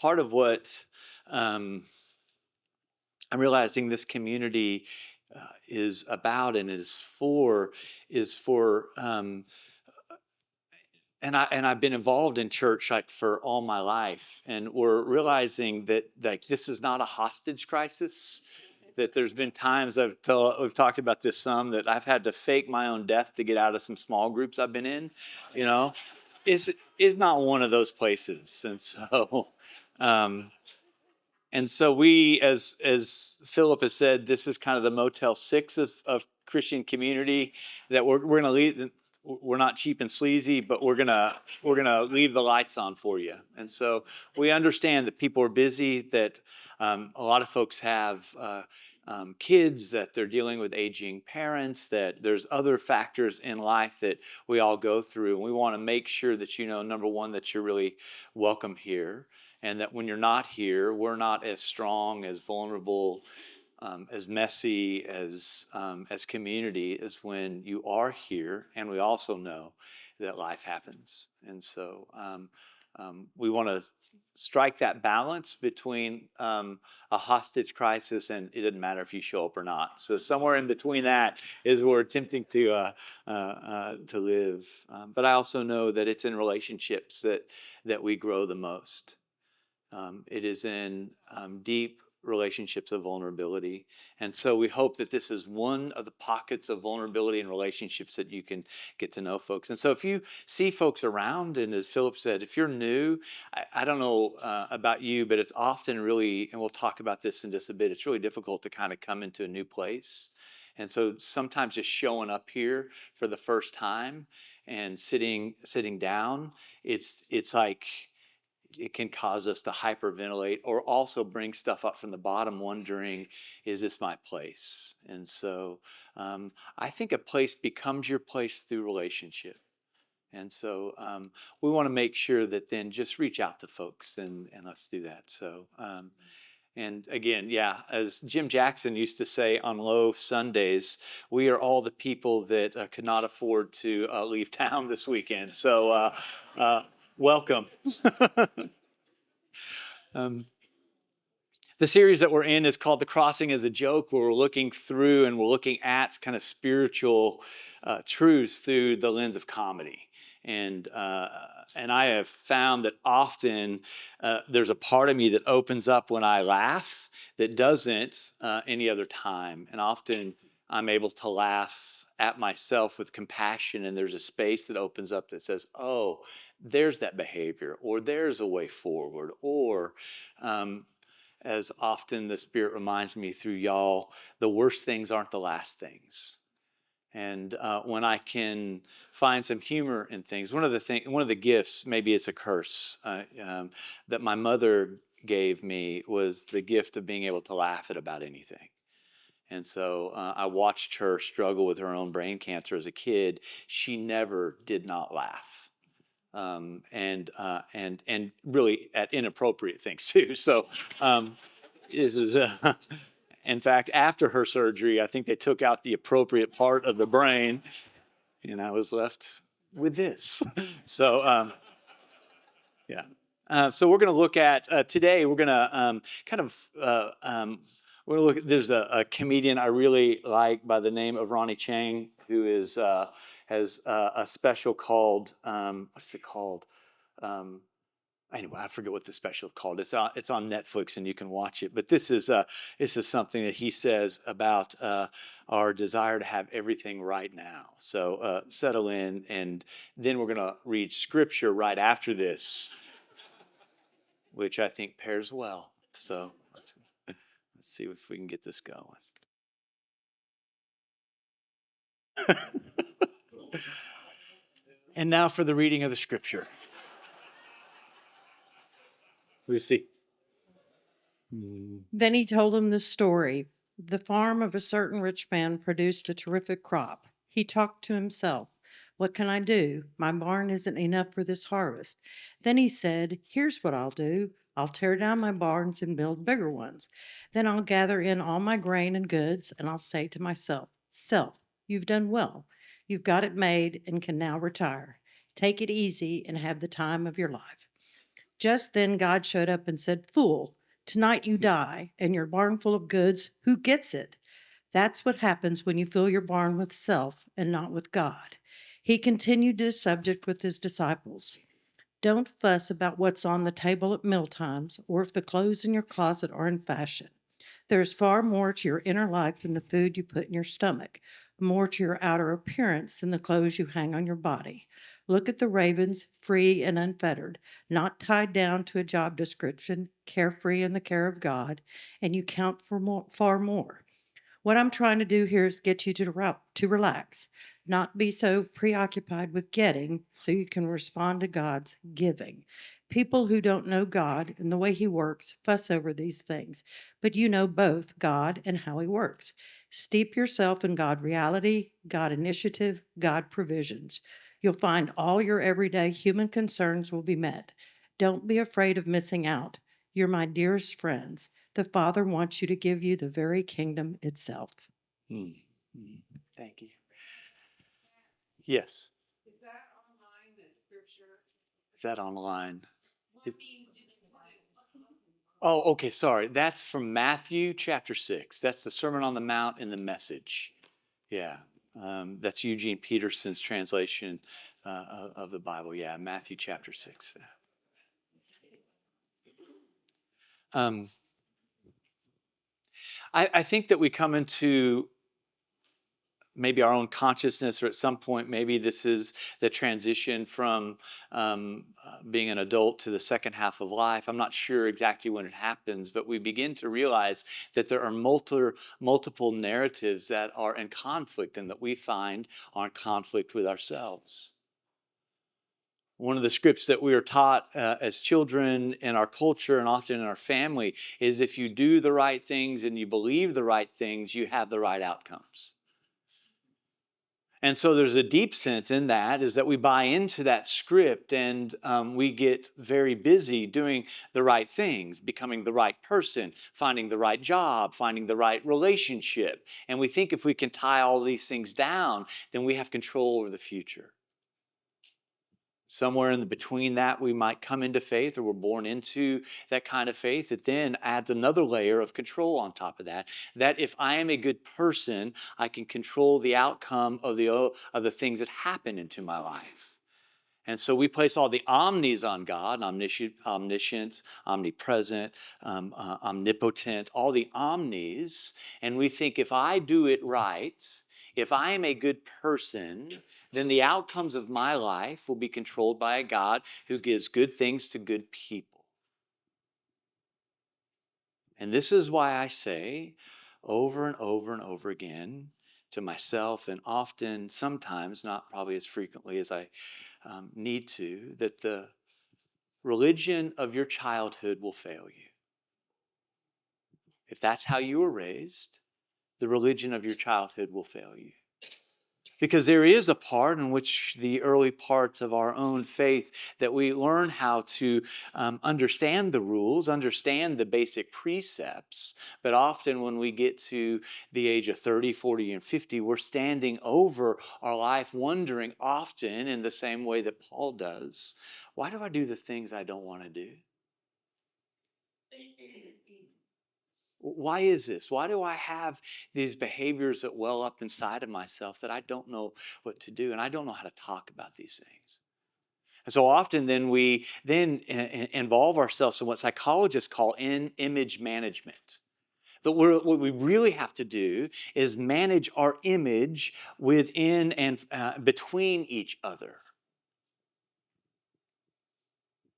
Part of what I'm realizing this community is about and is for and I've been involved in church like for all my life, and we're realizing that like this is not a hostage crisis. That there's been times we've talked about this some, that I've had to fake my own death to get out of some small groups I've been in, you know, is not one of those places. Um, and so we, as Philip has said, this is kind of the Motel 6 of Christian community, that we're going to leave. We're not cheap and sleazy, but we're gonna leave the lights on for you. And so we understand that people are busy, that a lot of folks have kids, that they're dealing with aging parents, that there's other factors in life that we all go through. And we want to make sure that you know, number one, that you're really welcome here, and that when you're not here, we're not as strong, as vulnerable, as messy as community as when you are here. And we also know that life happens. And so we want to strike that balance between a hostage crisis and it doesn't matter if you show up or not. So somewhere in between that is where we're attempting to live. But I also know that it's in relationships that we grow the most. It is in deep relationships of vulnerability. And so we hope that this is one of the pockets of vulnerability and relationships that you can get to know folks. And so if you see folks around, and as Philip said, if you're new, I don't know about you, but it's often really, and we'll talk about this in just a bit, it's really difficult to kind of come into a new place. And so sometimes just showing up here for the first time and sitting down, it's like, it can cause us to hyperventilate, or also bring stuff up from the bottom, wondering, is this my place? And so I think a place becomes your place through relationship. And so we want to make sure that then just reach out to folks, and let's do that. So, and again, yeah, as Jim Jackson used to say on low Sundays, we are all the people that could not afford to leave town this weekend. So welcome. The series that we're in is called The Crossing as a Joke, where we're looking through and we're looking at kind of spiritual truths through the lens of comedy. And I have found that often there's a part of me that opens up when I laugh that doesn't any other time. And often I'm able to laugh at myself with compassion, and there's a space that opens up that says, oh, there's that behavior, or there's a way forward, or as often the Spirit reminds me through y'all, the worst things aren't the last things. And when I can find some humor in things, one of the gifts, maybe it's a curse, that my mother gave me was the gift of being able to laugh at about anything. And so I watched her struggle with her own brain cancer as a kid. She never did not laugh. And really at inappropriate things too. So this is in fact, after her surgery, I think they took out the appropriate part of the brain, and I was left with this. So yeah. So we're going to look at today. We're going to we're going to look at, there's a comedian I really like by the name of Ronnie Chang, who has a special called, what is it called? Anyway, I forget what the special is called. It's on Netflix, and you can watch it. But this is something that he says about our desire to have everything right now. So settle in, and then we're going to read scripture right after this, which I think pairs well. So let's see if we can get this going. And now for the reading of the scripture. We see. Then he told him the story. The farm of a certain rich man produced a terrific crop. He talked to himself, "What can I do? My barn isn't enough for this harvest." Then he said, "Here's what I'll do. I'll tear down my barns and build bigger ones. Then I'll gather in all my grain and goods, and I'll say to myself, Self, you've done well. You've got it made and can now retire. Take it easy and have the time of your life. Just then God showed up and said, Fool, tonight you die, and your barn full of goods, who gets it? That's what happens when you fill your barn with self and not with God. He continued this subject with his disciples. Don't fuss about what's on the table at mealtimes or if the clothes in your closet are in fashion. There's far more to your inner life than the food you put in your stomach, more to your outer appearance than the clothes you hang on your body. Look at the ravens, free and unfettered, not tied down to a job description, carefree in the care of God, and you count for more, far more. What I'm trying to do here is get you to relax, not be so preoccupied with getting so you can respond to God's giving. People who don't know God and the way He works fuss over these things, but you know both God and how He works. Steep yourself in God reality, God initiative, God provisions. You'll find all your everyday human concerns will be met. Don't be afraid of missing out. You're my dearest friends. The Father wants you to give you the very kingdom itself. Hmm. Hmm. Thank you. Yes. Is that online, the scripture? Is that online? What mean did you Oh, okay. Sorry. That's from Matthew chapter 6. That's the Sermon on the Mount in the Message. Yeah. That's Eugene Peterson's translation of the Bible. Yeah. Matthew chapter 6. Um, I think that we come into maybe our own consciousness, or at some point, maybe this is the transition from being an adult to the second half of life. I'm not sure exactly when it happens, but we begin to realize that there are multiple narratives that are in conflict and that we find are in conflict with ourselves. One of the scripts that we are taught as children in our culture and often in our family is if you do the right things and you believe the right things, you have the right outcomes. And so there's a deep sense in that, is that we buy into that script and we get very busy doing the right things, becoming the right person, finding the right job, finding the right relationship. And we think if we can tie all these things down, then we have control over the future. Somewhere in between that, we might come into faith, or we're born into that kind of faith. It then adds another layer of control on top of that. That if I am a good person, I can control the outcome of the things that happen into my life. And so we place all the omnis on God: omniscient, omnipresent, omnipotent, all the omnis. And we think if I do it right, if I am a good person, then the outcomes of my life will be controlled by a God who gives good things to good people. And this is why I say over and over and over again to myself, and often, sometimes, not probably as frequently as I need to, that the religion of your childhood will fail you. If that's how you were raised, the religion of your childhood will fail you. Because there is a part in which the early parts of our own faith that we learn how to understand the rules, understand the basic precepts. But often when we get to the age of 30, 40, and 50, we're standing over our life wondering often in the same way that Paul does, why do I do the things I don't want to do? Why is this? Why do I have these behaviors that well up inside of myself that I don't know what to do, and I don't know how to talk about these things? And so often then we involve ourselves in what psychologists call image management. That what we really have to do is manage our image within and between each other.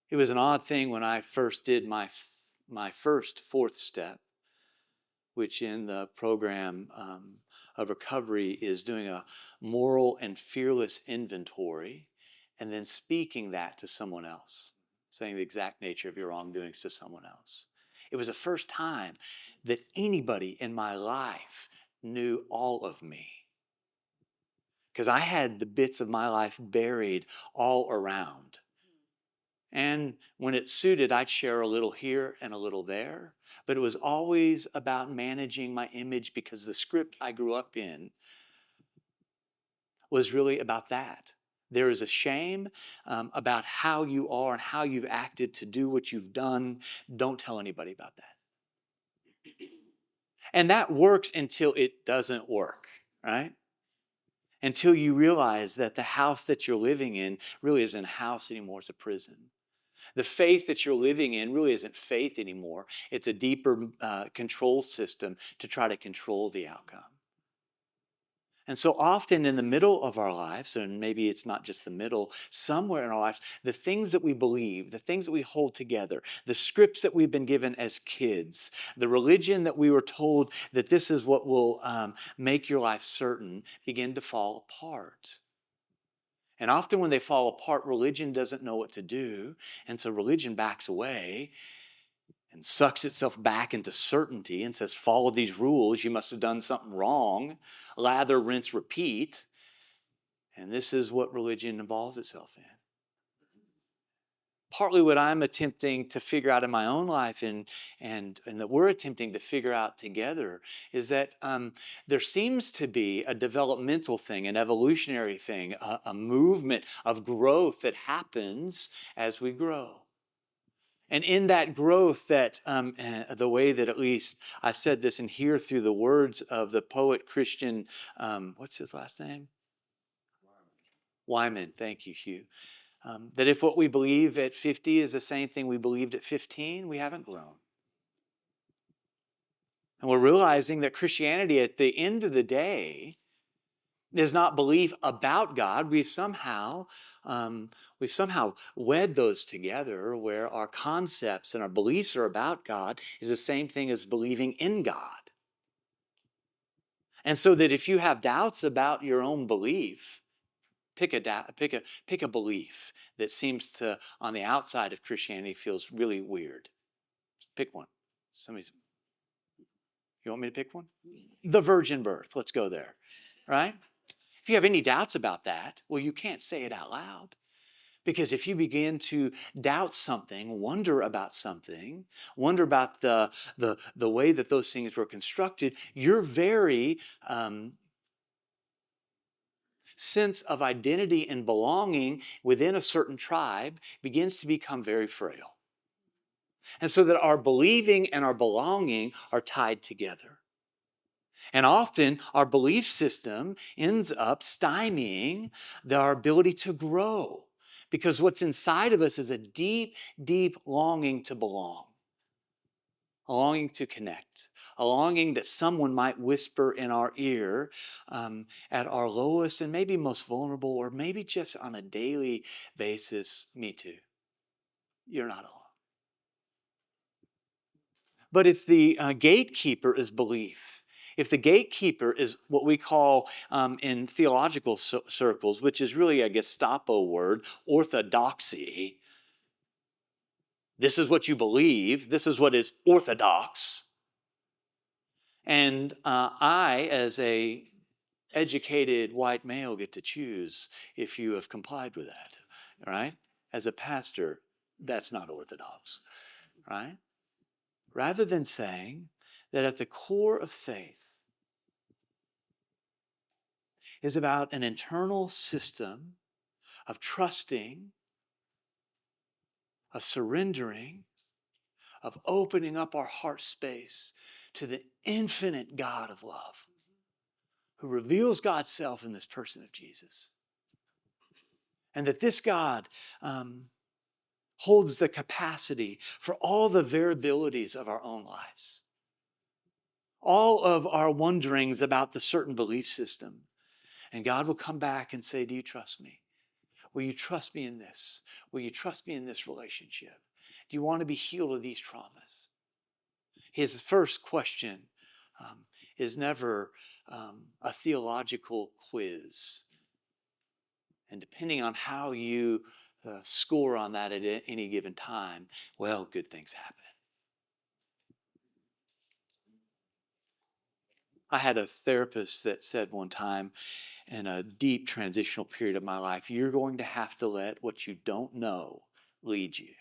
It was an odd thing when I first did my first fourth step, which in the program of recovery is doing a moral and fearless inventory and then speaking that to someone else, saying the exact nature of your wrongdoings to someone else. It was the first time that anybody in my life knew all of me, because I had the bits of my life buried all around. And when it suited, I'd share a little here and a little there. But it was always about managing my image because the script I grew up in was really about that. There is a shame about how you are and how you've acted to do what you've done. Don't tell anybody about that. And that works until it doesn't work, right? Until you realize that the house that you're living in really isn't a house anymore, it's a prison. The faith that you're living in really isn't faith anymore. It's a deeper control system to try to control the outcome. And so often in the middle of our lives, and maybe it's not just the middle, somewhere in our lives, the things that we believe, the things that we hold together, the scripts that we've been given as kids, the religion that we were told that this is what will make your life certain, begin to fall apart. And often when they fall apart, religion doesn't know what to do. And so religion backs away and sucks itself back into certainty and says, follow these rules. You must have done something wrong. Lather, rinse, repeat. And this is what religion involves itself in. Partly what I'm attempting to figure out in my own life and that we're attempting to figure out together is that there seems to be a developmental thing, an evolutionary thing, a movement of growth that happens as we grow. And in that growth, that the way that at least I've said this in here through the words of the poet Christian, what's his last name? Wyman. Thank you, Hugh. That if what we believe at 50 is the same thing we believed at 15, we haven't grown. And we're realizing that Christianity at the end of the day is not belief about God. We've somehow wed those together where our concepts and our beliefs are about God is the same thing as believing in God. And so that if you have doubts about your own belief, pick a belief that seems to, on the outside of Christianity, feels really weird. Just pick one. You want me to pick one? The virgin birth. Let's go there, right? If you have any doubts about that, well, you can't say it out loud. Because if you begin to doubt something, wonder about something, wonder about the way that those things were constructed, your very sense of identity and belonging within a certain tribe begins to become very frail. And so that our believing and our belonging are tied together. And often our belief system ends up stymieing our ability to grow because what's inside of us is a deep, deep longing to belong, a longing to connect, a longing that someone might whisper in our ear at our lowest and maybe most vulnerable, or maybe just on a daily basis, me too. You're not alone. But if the gatekeeper is belief, if the gatekeeper is what we call in theological circles, which is really a Gestapo word, orthodoxy, this is what you believe, this is what is orthodox. And I, as a educated white male, get to choose if you have complied with that, right? As a pastor, that's not orthodox, right? Rather than saying that at the core of faith is about an internal system of trusting, of surrendering, of opening up our heart space to the infinite God of love who reveals God's self in this person of Jesus. And that this God holds the capacity for all the variabilities of our own lives. All of our wonderings about the certain belief system. And God will come back and say, do you trust me? Will you trust me in this? Will you trust me in this relationship? Do you want to be healed of these traumas? His first question is never a theological quiz. And depending on how you score on that at any given time, well, good things happen. I had a therapist that said one time in a deep transitional period of my life, you're going to have to let what you don't know lead you.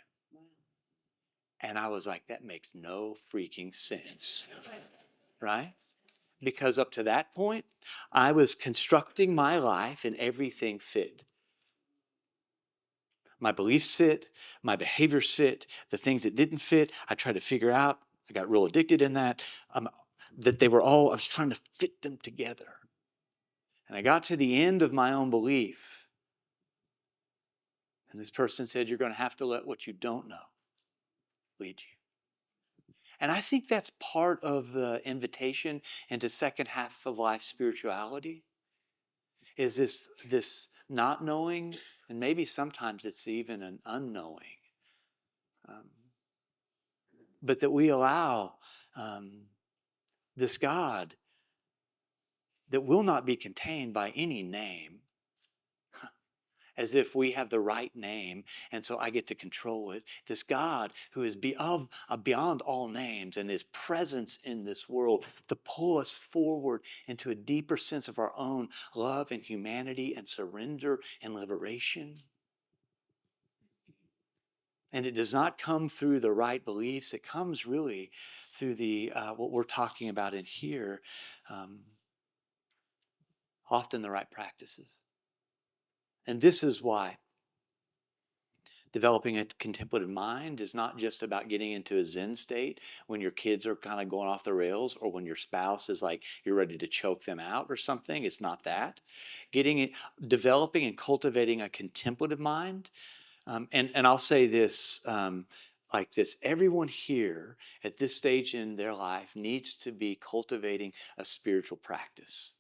And I was like, that makes no freaking sense, right? Because up to that point, I was constructing my life and everything fit. My beliefs fit, my behaviors fit, the things that didn't fit, I tried to figure out. I got real addicted in that. That they were all, I was trying to fit them together. And I got to the end of my own belief. And this person said, you're going to have to let what you don't know lead you. And I think that's part of the invitation into second half of life spirituality, is this not knowing, and maybe sometimes it's even an unknowing. But that we allow this God that will not be contained by any name, as if we have the right name, and so I get to control it. This God who is beyond all names, and his presence in this world to pull us forward into a deeper sense of our own love and humanity and surrender and liberation. And it does not come through the right beliefs. It comes really through the what we're talking about in here, often the right practices. And this is why developing a contemplative mind is not just about getting into a Zen state when your kids are kind of going off the rails, or when your spouse is like you're ready to choke them out or something. It's not that. Developing and cultivating a contemplative mind. And I'll say this like this: everyone here at this stage in their life needs to be cultivating a spiritual practice.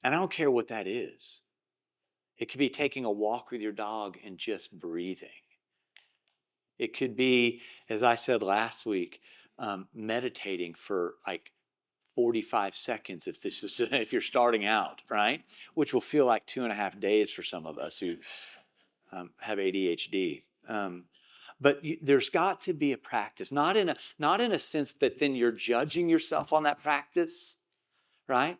And I don't care what that is. It could be taking a walk with your dog and just breathing. It could be, as I said last week, meditating for like 45 seconds if you're starting out, right? Which will feel like 2.5 days for some of us who have ADHD. But there's got to be a practice, not in a sense that then you're judging yourself on that practice, right?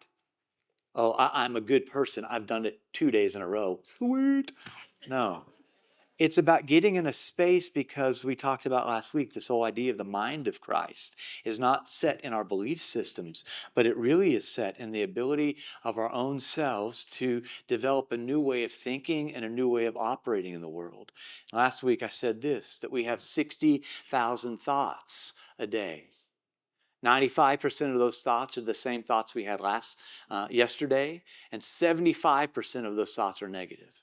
Oh, I'm a good person. I've done it 2 days in a row. Sweet. No. It's about getting in a space, because we talked about last week, this whole idea of the mind of Christ is not set in our belief systems, but it really is set in the ability of our own selves to develop a new way of thinking and a new way of operating in the world. Last week I said this, that we have 60,000 thoughts a day. 95% of those thoughts are the same thoughts we had yesterday, and 75% of those thoughts are negative.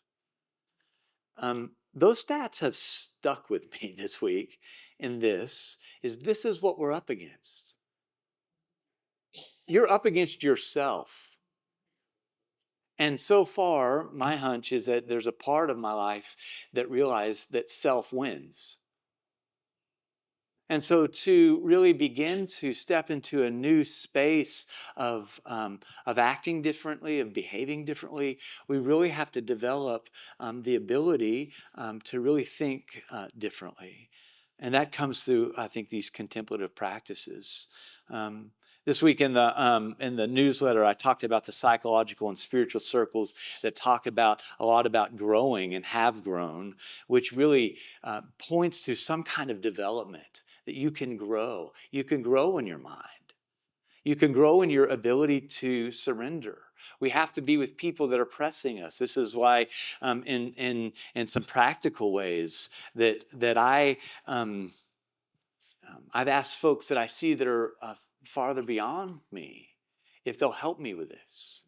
Those stats have stuck with me this week, and this is what we're up against. You're up against yourself. And so far, my hunch is that there's a part of my life that realized that self wins. And so to really begin to step into a new space of acting differently, of behaving differently, we really have to develop the ability to really think differently. And that comes through, I think, these contemplative practices. This week in the newsletter, I talked about the psychological and spiritual circles that talk about a lot about growing and have grown, which really points to some kind of development, that you can grow. You can grow in your mind. You can grow in your ability to surrender. We have to be with people that are pressing us. This is why, in some practical ways, that I've asked folks that I see that are farther beyond me if they'll help me with this.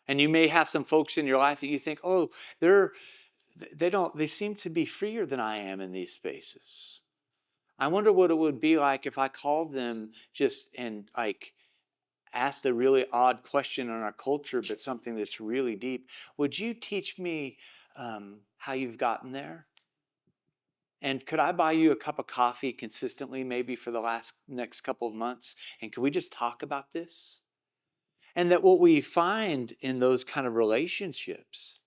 And you may have some folks in your life that you think, oh, they seem to be freer than I am in these spaces. I wonder what it would be like if I called them just and like asked a really odd question on our culture, but something that's really deep. Would you teach me how you've gotten there? And could I buy you a cup of coffee consistently, maybe for the next couple of months? And could we just talk about this? And that what we find in those kind of relationships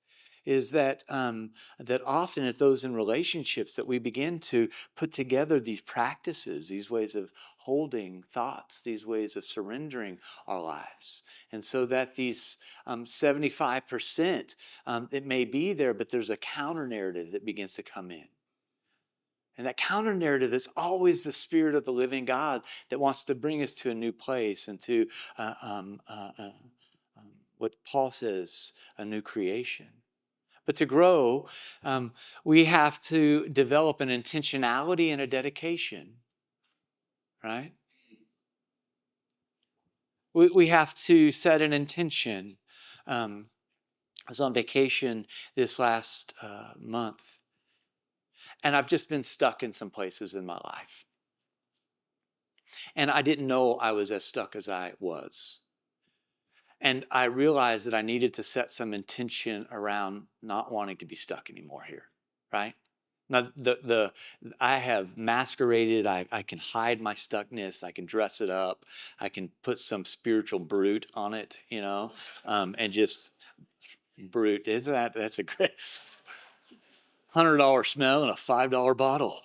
is that that often it's those in relationships that we begin to put together these practices, these ways of holding thoughts, these ways of surrendering our lives. And so that these 75%, it may be there, but there's a counter narrative that begins to come in. And that counter narrative is always the Spirit of the living God that wants to bring us to a new place and to what Paul says, a new creation. But to grow, we have to develop an intentionality and a dedication, right? We have to set an intention. I was on vacation this last month, and I've just been stuck in some places in my life. And I didn't know I was as stuck as I was. And I realized that I needed to set some intention around not wanting to be stuck anymore here, right? Now, I have masqueraded. I can hide my stuckness. I can dress it up. I can put some spiritual brute on it, and just brute. That's a great $100 smell in a $5 bottle.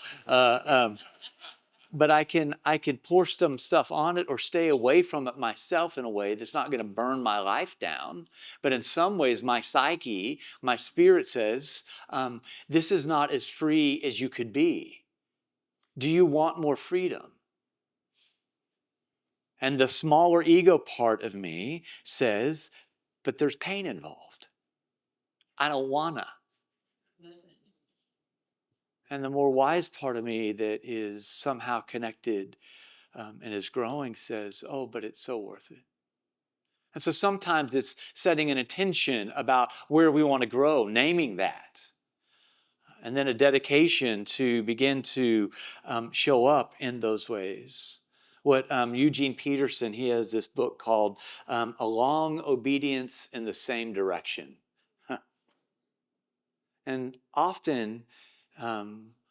But I can pour some stuff on it or stay away from it myself in a way that's not going to burn my life down. But in some ways, my psyche, my spirit says, this is not as free as you could be. Do you want more freedom? And the smaller ego part of me says, but there's pain involved. I don't wanna. And the more wise part of me that is somehow connected and is growing says, oh, but it's so worth it. And so sometimes it's setting an intention about where we want to grow, naming that. And then a dedication to begin to show up in those ways. What Eugene Peterson, he has this book called A Long Obedience in the Same Direction. And often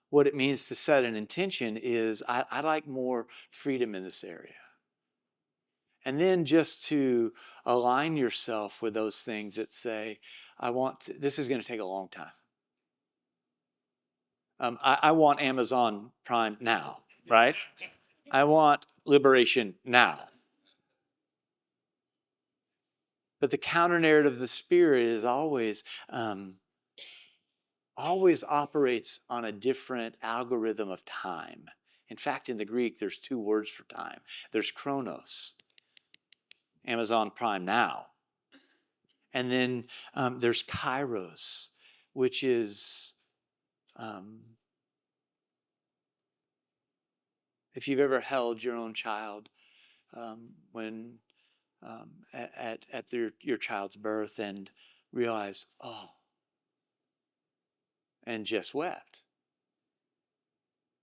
what it means to set an intention is I'd like more freedom in this area. And then just to align yourself with those things that say, this is going to take a long time. I want Amazon Prime now, right? I want liberation now. But the counter narrative of the Spirit is always operates on a different algorithm of time. In fact, in the Greek, there's two words for time. There's chronos, Amazon Prime now. And then there's kairos, which is, if you've ever held your own child when at your child's birth and realized, oh, and just wept.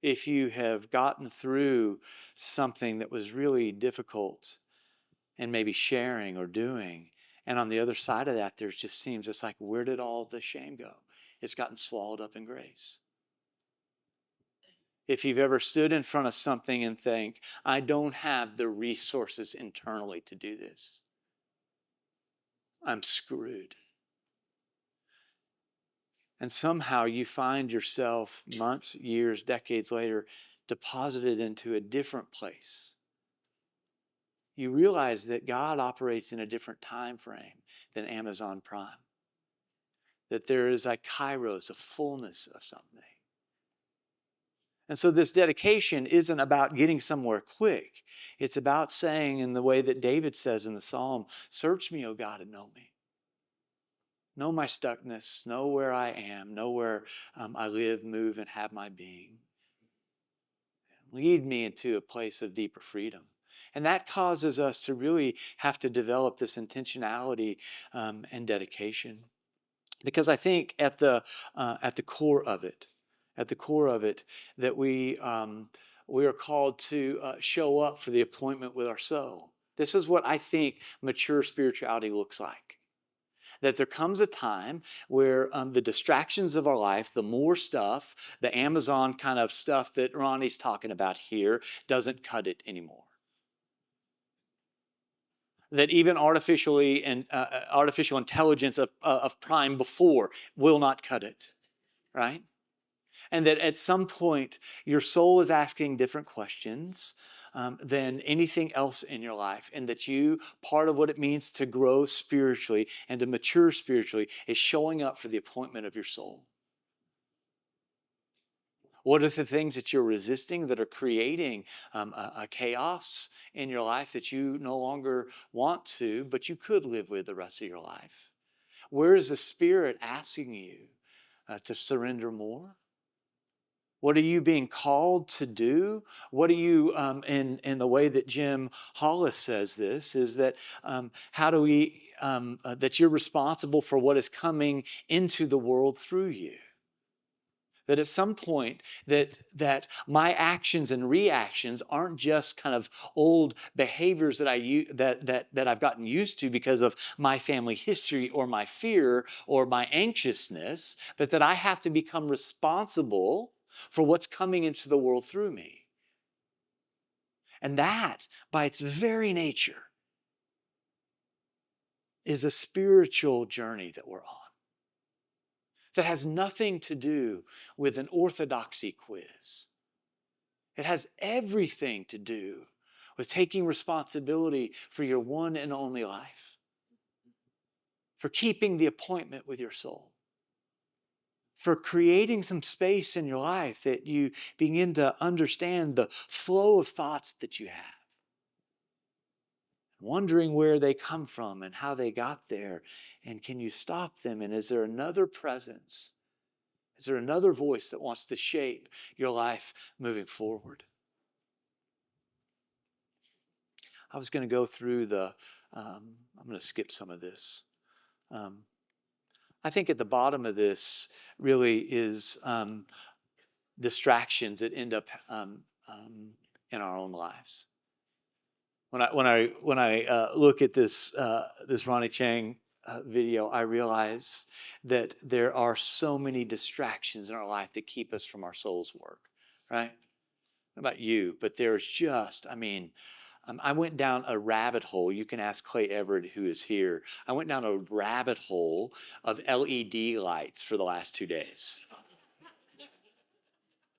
If you have gotten through something that was really difficult and maybe sharing or doing, and on the other side of that, there just seems, it's like, where did all the shame go? It's gotten swallowed up in grace. If you've ever stood in front of something and think, I don't have the resources internally to do this, I'm screwed. And somehow you find yourself months, years, decades later, deposited into a different place. You realize that God operates in a different time frame than Amazon Prime. That there is a kairos, a fullness of something. And so this dedication isn't about getting somewhere quick. It's about saying, in the way that David says in the Psalm, search me, O God, and know me. Know my stuckness, know where I am, know where I live, move, and have my being. Lead me into a place of deeper freedom. And that causes us to really have to develop this intentionality and dedication. Because I think at the core of it, that we are called to show up for the appointment with our soul. This is what I think mature spirituality looks like. That there comes a time where the distractions of our life, the more stuff, the Amazon kind of stuff that Ronnie's talking about here, doesn't cut it anymore. that even artificial intelligence of prime before will not cut it, right? And that at some point your soul is asking different questions than anything else in your life, and that part of what it means to grow spiritually and to mature spiritually is showing up for the appointment of your soul. What are the things that you're resisting that are creating a chaos in your life that you no longer want to, but you could live with the rest of your life? Where is the Spirit asking you to surrender more? What are you being called to do? What are you, in the way that Jim Hollis says this, is that how do we, that you're responsible for what is coming into the world through you? That at some point that my actions and reactions aren't just kind of old behaviors that I've gotten used to because of my family history or my fear or my anxiousness, but that I have to become responsible for what's coming into the world through me. And that, by its very nature, is a spiritual journey that we're on, that has nothing to do with an orthodoxy quiz. It has everything to do with taking responsibility for your one and only life, for keeping the appointment with your soul, for creating some space in your life that you begin to understand the flow of thoughts that you have, wondering where they come from and how they got there, and can you stop them, and is there another presence? Is there another voice that wants to shape your life moving forward? I was going to go through I'm going to skip some of this. I think at the bottom of this really is distractions that end up in our own lives. When I look at this Ronnie Chang video, I realize that there are so many distractions in our life that keep us from our soul's work, right? What about you? But there's just, I went down a rabbit hole. You can ask Clay Everett, who is here. I went down a rabbit hole of LED lights for the last 2 days.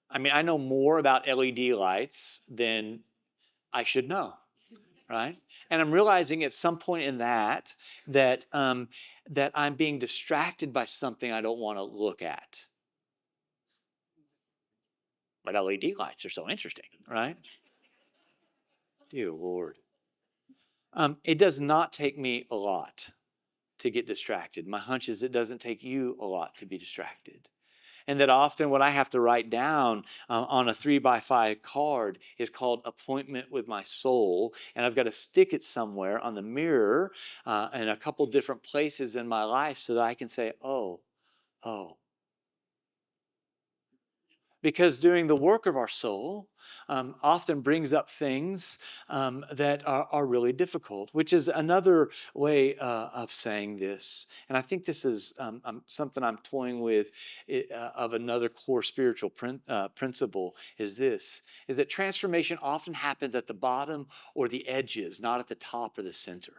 I know more about LED lights than I should know, right? And I'm realizing at some point in that I'm being distracted by something I don't want to look at. But LED lights are so interesting, right? Dear Lord. It does not take me a lot to get distracted. My hunch is it doesn't take you a lot to be distracted. And that often what I have to write down on a 3x5 card is called appointment with my soul. And I've got to stick it somewhere on the mirror in a couple different places in my life so that I can say, oh. Because doing the work of our soul often brings up things that are really difficult, which is another way of saying this. And I think this is something I'm toying with of another core spiritual principle is that transformation often happens at the bottom or the edges, not at the top or the center.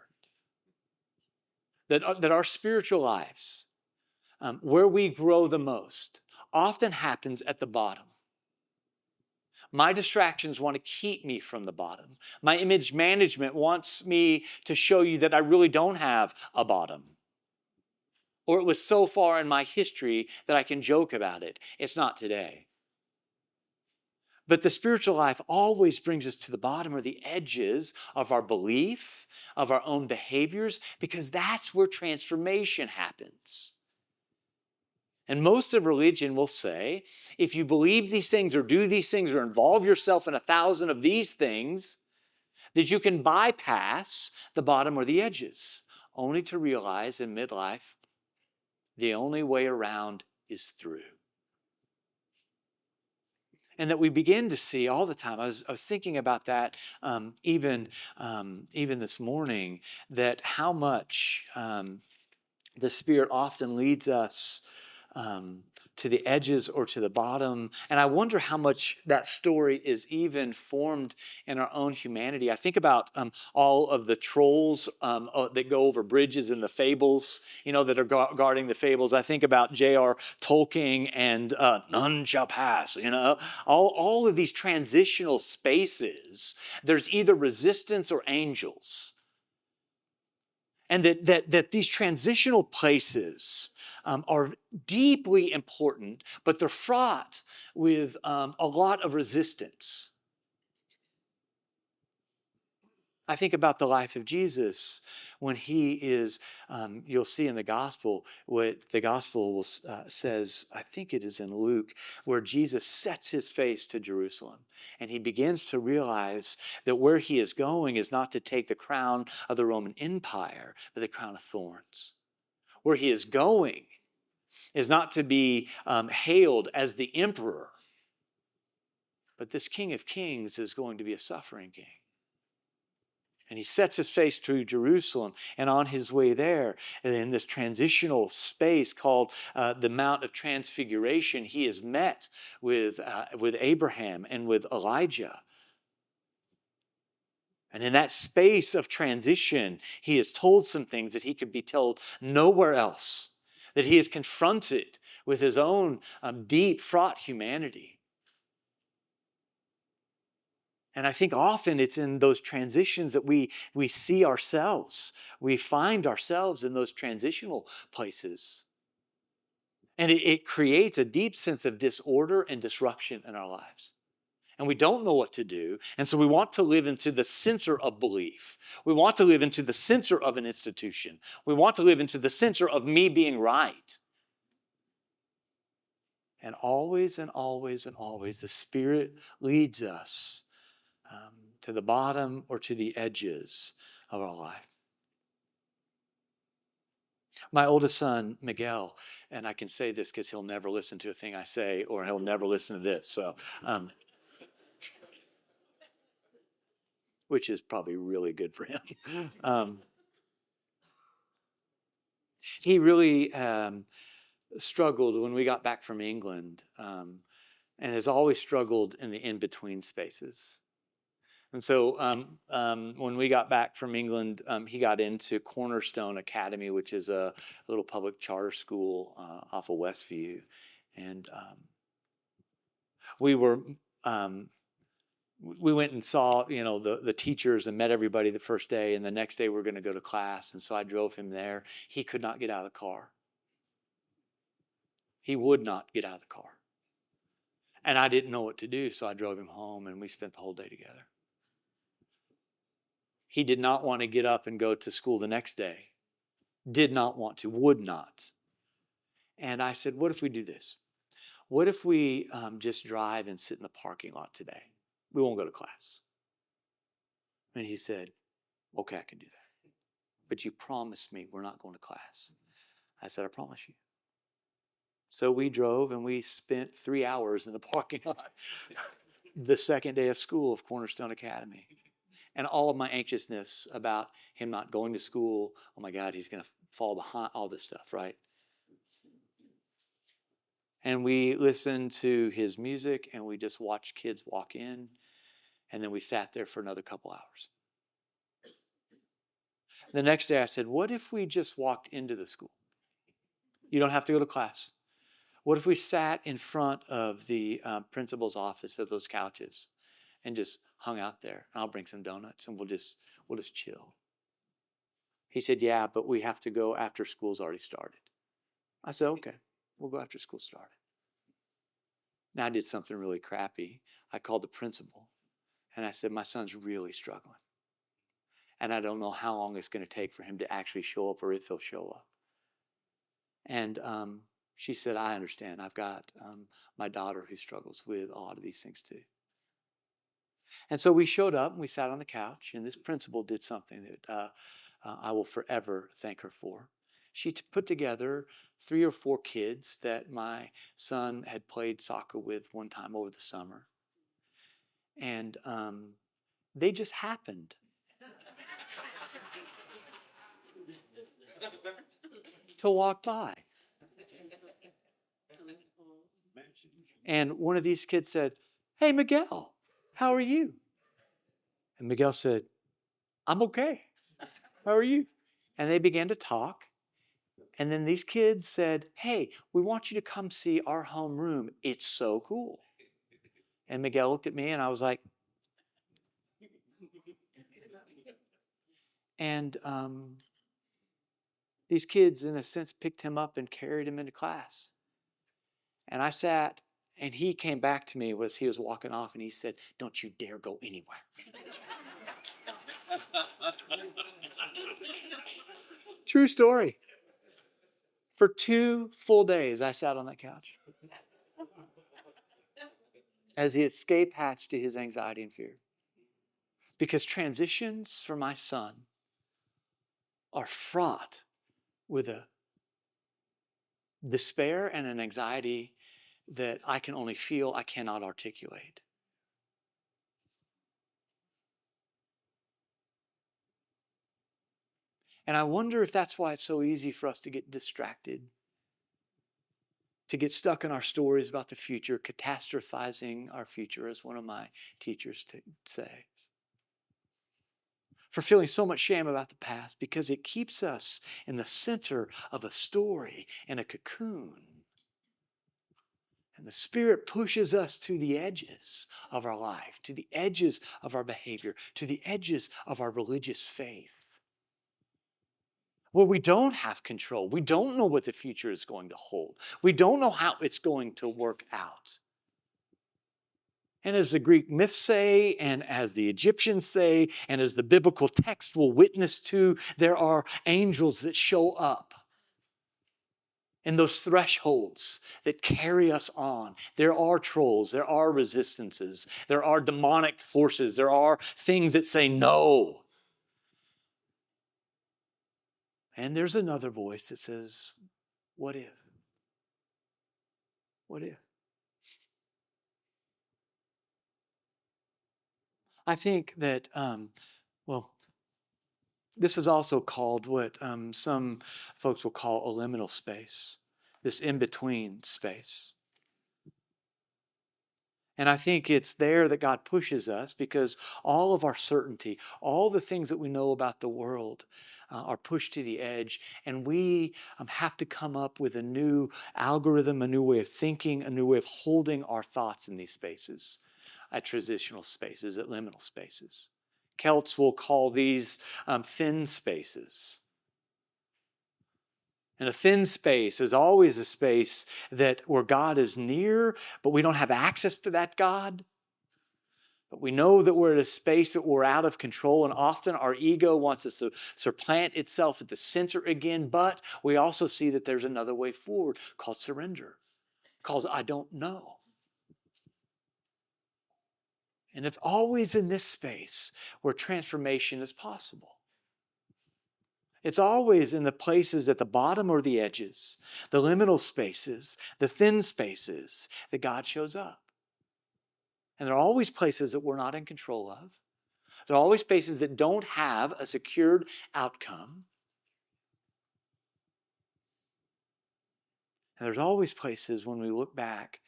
That our spiritual lives, where we grow the most, often happens at the bottom. My distractions want to keep me from the bottom. My image management wants me to show you that I really don't have a bottom. Or it was so far in my history that I can joke about it. It's not today. But the spiritual life always brings us to the bottom or the edges of our belief, of our own behaviors, because that's where transformation happens. And most of religion will say, if you believe these things or do these things or involve yourself in 1,000 of these things, that you can bypass the bottom or the edges, only to realize in midlife, the only way around is through. And that we begin to see all the time. I was thinking about that even this morning, that how much the Spirit often leads us to the edges or to the bottom. And I wonder how much that story is even formed in our own humanity. I think about all of the trolls that go over bridges in the fables, that are guarding the fables. I think about J.R. Tolkien and None Shall Pass, all of these transitional spaces. There's either resistance or angels. And that these transitional places are deeply important, but they're fraught with a lot of resistance. I think about the life of Jesus when he is, you'll see in the gospel, what the gospel says, I think it is in Luke, where Jesus sets his face to Jerusalem. And he begins to realize that where he is going is not to take the crown of the Roman Empire, but the crown of thorns. Where he is going is not to be hailed as the emperor, but this King of Kings is going to be a suffering king. And he sets his face to Jerusalem, and on his way there, in this transitional space called the Mount of Transfiguration, he is met with Abraham and with Elijah. And in that space of transition, he is told some things that he could be told nowhere else, that he is confronted with his own deep, fraught humanity. And I think often it's in those transitions that we see ourselves. We find ourselves in those transitional places. And it creates a deep sense of disorder and disruption in our lives. And we don't know what to do. And so we want to live into the center of belief. We want to live into the center of an institution. We want to live into the center of me being right. And always and always and always, the Spirit leads us to the bottom or to the edges of our life. My oldest son, Miguel, and I can say this because he'll never listen to a thing I say, or he'll never listen to this, so which is probably really good for him. He really struggled when we got back from England, and has always struggled in the in-between spaces. And so when we got back from England, he got into Cornerstone Academy, which is a little public charter school off of Westview. And we went and saw, the teachers and met everybody the first day. And the next day we're going to go to class. And so I drove him there. He could not get out of the car. He would not get out of the car. And I didn't know what to do, so I drove him home, and we spent the whole day together. He did not want to get up and go to school the next day. Did not want to, would not. And I said, what if we do this? What if we just drive and sit in the parking lot today? We won't go to class. And he said, okay, I can do that. But you promised me we're not going to class. I said, I promise you. So we drove and we spent 3 hours in the parking lot the second day of school of Cornerstone Academy. And all of my anxiousness about him not going to school, oh my God, he's going to fall behind, all this stuff, right? And we listened to his music, and we just watched kids walk in, and then we sat there for another couple hours. The next day I said, what if we just walked into the school? You don't have to go to class. What if we sat in front of the principal's office at those couches and just hung out there? I'll bring some donuts and we'll just chill. He said, yeah, but we have to go after school's already started. I said, okay, we'll go after school started. Now I did something really crappy. I called the principal and I said, my son's really struggling. And I don't know how long it's going to take for him to actually show up, or if he'll show up. And she said, I understand. I've got my daughter who struggles with a lot of these things too. And so we showed up and we sat on the couch, and this principal did something that I will forever thank her for. She put together 3 or 4 kids that my son had played soccer with one time over the summer. And they just happened to walk by. And one of these kids said, "Hey, Miguel, how are you?" And Miguel said, "I'm okay. How are you?" And they began to talk. And then these kids said, "Hey, we want you to come see our homeroom. It's so cool." And Miguel looked at me and I was like, and these kids, in a sense, picked him up and carried him into class. And I sat, and he came back to me as he was walking off, and he said, "Don't you dare go anywhere." True story. For 2 full days, I sat on that couch as he escape hatched to his anxiety and fear. Because transitions for my son are fraught with a despair and an anxiety that I can only feel, I cannot articulate. And I wonder if that's why it's so easy for us to get distracted, to get stuck in our stories about the future, catastrophizing our future, as one of my teachers says. For feeling so much shame about the past, because it keeps us in the center of a story and a cocoon. And the Spirit pushes us to the edges of our life, to the edges of our behavior, to the edges of our religious faith, where we don't have control. We don't know what the future is going to hold. We don't know how it's going to work out. And as the Greek myths say, and as the Egyptians say, and as the biblical text will witness to, there are angels that show up in those thresholds that carry us on. There are trolls, there are resistances, there are demonic forces, there are things that say no. And there's another voice that says, "What if? What if?" I think that, this is also called what some folks will call a liminal space, this in-between space. And I think it's there that God pushes us, because all of our certainty, all the things that we know about the world are pushed to the edge. And we have to come up with a new algorithm, a new way of thinking, a new way of holding our thoughts in these spaces, at transitional spaces, at liminal spaces. Celts will call these thin spaces. And a thin space is always a space where God is near, but we don't have access to that God. But we know that we're at a space that we're out of control, and often our ego wants us to supplant itself at the center again. But we also see that there's another way forward called surrender, called "I don't know." And it's always in this space where transformation is possible. It's always in the places at the bottom or the edges, the liminal spaces, the thin spaces, that God shows up. And there are always places that we're not in control of. There are always spaces that don't have a secured outcome. And there's always places when we look back,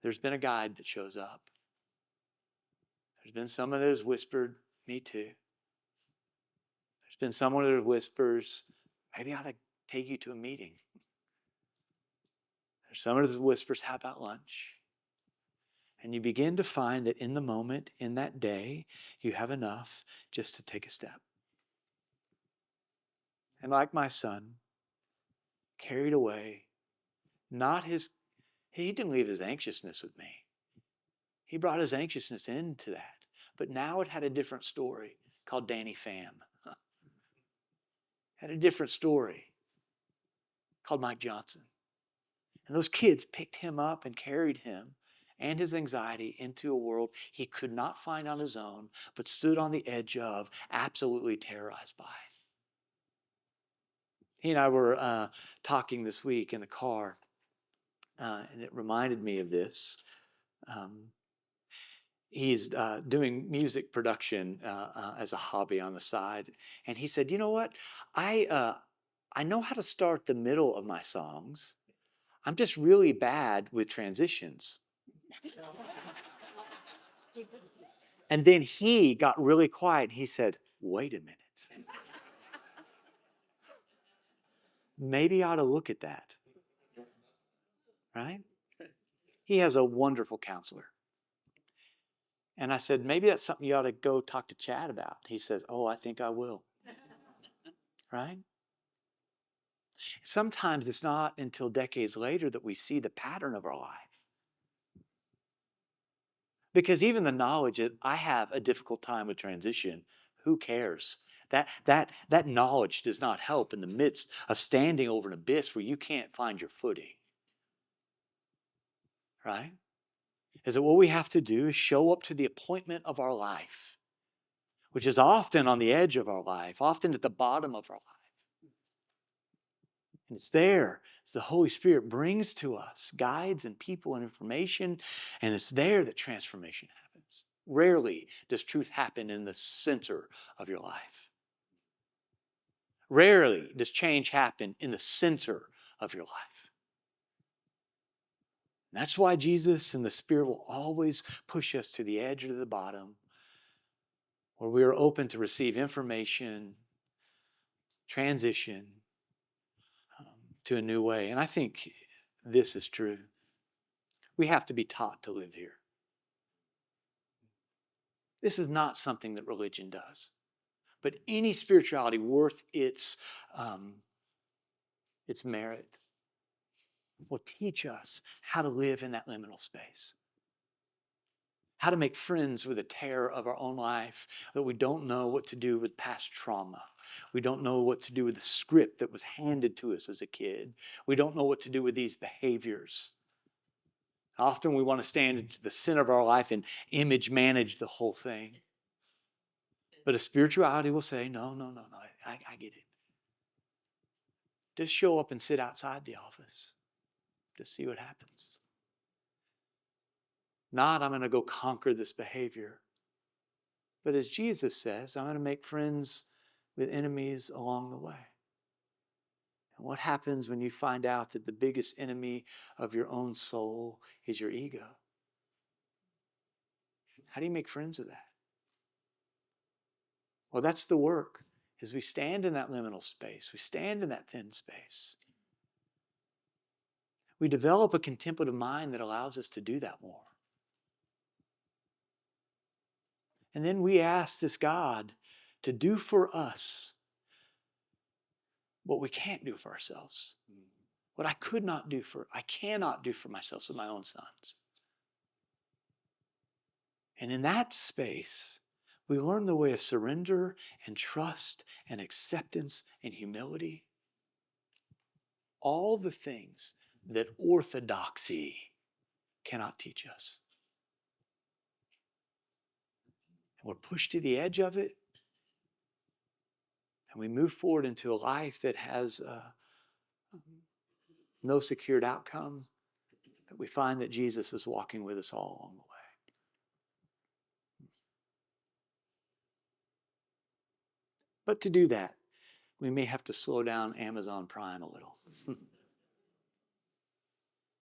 there's been a guide that shows up. There's been someone that has whispered, "Me too." There's been someone that whispers, "Maybe I ought to take you to a meeting." There's someone that whispers, "How about lunch?" And you begin to find that in the moment, in that day, you have enough just to take a step. And like my son, carried away, he didn't leave his anxiousness with me. He brought his anxiousness into that. But now it had a different story called Danny Pham. Had a different story called Mike Johnson. And those kids picked him up and carried him and his anxiety into a world he could not find on his own, but stood on the edge of, absolutely terrorized by. He and I were talking this week in the car, and it reminded me of this. He's doing music production as a hobby on the side, and he said, "You know what? I know how to start the middle of my songs. I'm just really bad with transitions. And then he got really quiet. He said, wait a minute. Maybe I ought to look at that. Right? He has a wonderful counselor. And I said, maybe that's something you ought to go talk to Chad about. He says, oh, I think I will. Right? Sometimes it's not until decades later that we see the pattern of our life. Because even the knowledge that I have a difficult time with transition, who cares? That knowledge does not help in the midst of standing over an abyss where you can't find your footing. Right? Is that what we have to do is show up to the appointment of our life, which is often on the edge of our life, often at the bottom of our life. And it's there the Holy Spirit brings to us guides and people and information, and it's there that transformation happens. Rarely does truth happen in the center of your life. Rarely does change happen in the center of your life. And that's why Jesus and the Spirit will always push us to the edge or to the bottom, where we are open to receive information, transition to a new way. And I think this is true. We have to be taught to live here. This is not something that religion does. But any spirituality worth its merit will teach us how to live in that liminal space. How to make friends with the terror of our own life, that we don't know what to do with past trauma. We don't know what to do with the script that was handed to us as a kid. We don't know what to do with these behaviors. Often we want to stand at the center of our life and image manage the whole thing. But a spirituality will say, no, I get it. Just show up and sit outside the office. Just see what happens. Not, I'm going to go conquer this behavior. But as Jesus says, I'm going to make friends with enemies along the way. And what happens when you find out that the biggest enemy of your own soul is your ego? How do you make friends with that? Well, that's the work, is we stand in that liminal space. We stand in that thin space. We develop a contemplative mind that allows us to do that more. And then we ask this God to do for us what we can't do for ourselves. What I cannot do for myself with my own sons. And in that space, we learn the way of surrender and trust and acceptance and humility. All the things that orthodoxy cannot teach us. And we're pushed to the edge of it. And we move forward into a life that has no secured outcome. But we find that Jesus is walking with us all along the way. But to do that, we may have to slow down Amazon Prime a little.